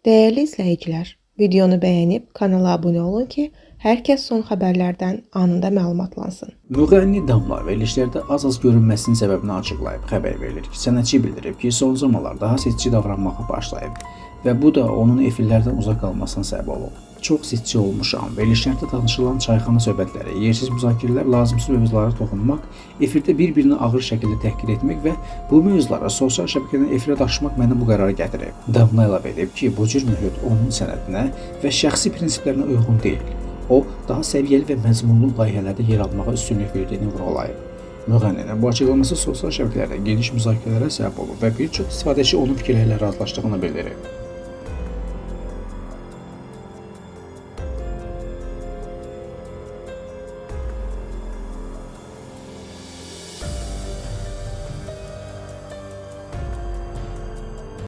Değerli izləyicilər, videonu bəyənib kanala abunə olun ki, hər kəs son xəbərlərdən anında məlumatlansın. Müğənni Damla verilişlərdə az-az görünməsinin səbəbini açıqlayıb. Xəbər verilir ki, sənətçi bildirib ki, son zamanlar daha seçici davranmağa başlayıb və bu da onun efirlərdən uzaq qalmasına səbəb olub. Çox seçici olmuşam. Verilişlərdə danışılan çayxana söhbətləri, yersiz müzakirələr, lazımsız mövzulara toxunmaq, efirdə bir-birini ağır şəkildə təhqir etmək və bu mövzulara sosial şəbəkədən efirə daşımaq məni bu qərara gətirib. Damla əlavə edib ki, bu cür mühit onun sənətinə və şəxsi prinsiplərinə uyğun deyil. O, daha səviyyəli və məzmunlu layihələrdə yer almağa üstünlük verdiyini vurğulayıb. Müğənninin bu açıqlaması sosial şəbəkələrdə geniş müzakirələrə səbəb olub və bir çox istifadəçi onun fikirləri ilə razılaşdığını bildirib.